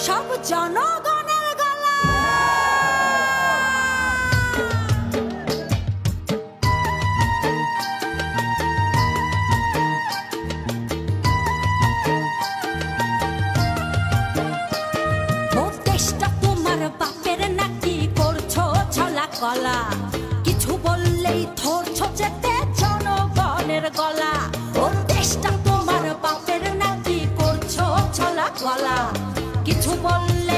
সব জনগণের গলা। ও দেশটা তোমার বাপের নাকি, করছো ছলা কলা, কিছু বললেই ধরছো যেতে জনগণের গলা। ও দেশটা তোমার বাপের নাকি, করছো ছলা কলা, কিছু বললে